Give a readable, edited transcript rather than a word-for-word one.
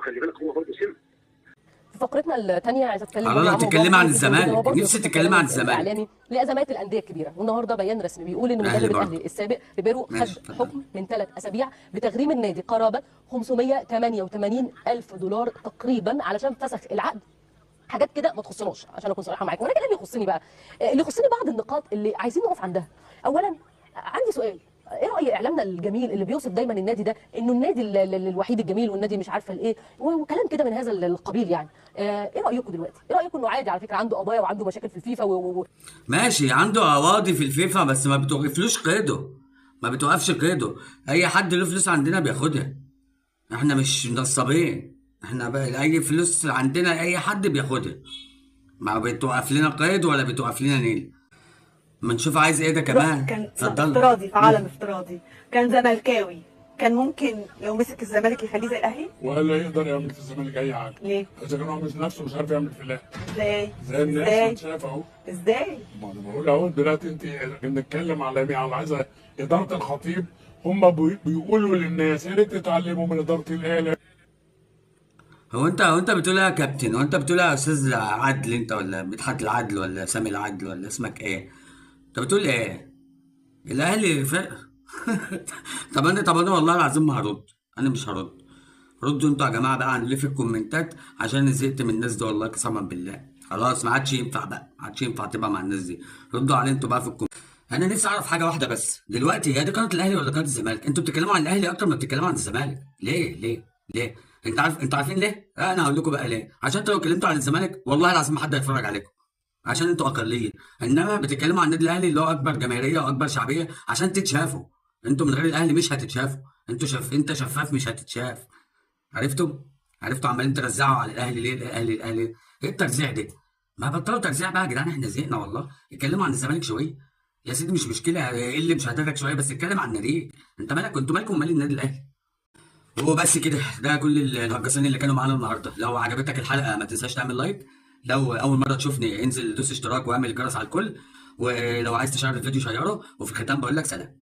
خلي بالك هو برضه سن. في فقرتنا الثانيه عايزه اتكلم الله تتكلمي عن الزمالك، نفسي تتكلمي عن الزمالك الاعلامي لازمات الانديه الكبيره. والنهارده بيان رسمي بيقول ان مدرب الاهلي السابق ريبيرو خد حكم من 3 اسابيع بتغريم النادي قرابه 588 الف دولار تقريبا علشان فسخ العقد. حاجات كده ما تخصناش عشان اكون صريحه معاكم، ولكن اللي يخصني بقى اللي يخصني بعض النقاط اللي عايزين نقف عندها. اولا عندي سؤال، ايه راي اعلامنا الجميل اللي بيوصف دايما النادي ده انه النادي الوحيد الجميل والنادي مش عارفه الايه وكلام كده من هذا القبيل يعني. ايه رايكم دلوقتي؟ ايه رايكم انه عادي على فكره عنده قضايا وعنده مشاكل في الفيفا ماشي عنده قواضي في الفيفا بس ما بتوقفلوش قيده، ما بتوقفش قيده. اي حد له فلوس عندنا بياخدها، احنا مش نصابين، احنا بقى اي فلوس عندنا اي حد بياخدها، ما بتوقف لنا قيد ولا بتوقف لنا نيل. ما نشوف عايز ايه ده كمان. كان اتفضل. افتراضي في عالم افتراضي كان زملكاوي، كان ممكن لو مسك الزمالك يخليه زي الاهلي؟ ولا يقدر يعمل في الزمالك اي حاجه. ليه؟ اذا كان هو مش نفسه مش عارف يعمل في الاهلي. ازاي؟ زي الناس شايف اهو. ازاي؟ ما انا بقول اهو دلوقتي انت بنتكلم على مين؟ على عايزه اداره الخطيب. هم بيقولوا للناس يا ريت تتعلموا من اداره الاهلي. هو انت بتقول ايه يا كابتن؟ هو انت بتقول ايه يا استاذ عدل انت ولا مدحت العدل ولا سامي العدل ولا اسمك ايه؟ انت بتقول ايه؟ الاهلي فرق. طب انا والله العظيم ما هرد، انا مش هرد. ردوا انتوا يا جماعه بقى عن اللي في الكومنتات عشان انا زهقت من الناس دي والله قسما بالله. خلاص ما عادش ينفع بقى، ما عادش ينفع تبقى مع الناس دي. ردوا عليه انتوا بقى في الكومنتات. انا نفسي اعرف حاجه واحده بس دلوقتي، هي دي قناه الاهلي ولا قناه الزمالك؟ انتوا بتتكلموا عن الاهلي اكتر ما بتتكلموا عن الزمالك. ليه؟ انتوا عارفين ليه؟ انا هقول لكم بقى ليه. عشان انتوا لو اتكلمتوا عن الزمالك والله العظيم ما حد هيتفرج عليكم، عشان انتوا اقليه. انما بتتكلموا عن النادي الاهلي اللي هو اكبر جماهيريه واكبر شعبيه عشان تتشافوا. انتوا من غير الاهلي مش هتتشافوا. انت شفاف مش هتتشاف. عرفتوا عمالين ترزعوا على الاهلي ليه؟ الاهلي ايه الترزيع ده؟ ما بطلوا ترزيع بقى يا جدعان، احنا زهقنا والله. اتكلموا عن الزمالك شويه يا سيدي، مش مشكله ايه اللي مشاهداتك شويه، بس اتكلم عن النادي. انت مالك؟ انتوا مالكم مال النادي الاهلي؟ هو بس كده، ده كل الهجاصين اللي كانوا معانا النهارده. لو عجبتك الحلقه ما تنساش تعمل لايك، لو اول مره تشوفني انزل دوس اشتراك واعمل الجرس على الكل، ولو عايز تشير الفيديو شيره، وفي الختام بقول لك سلام.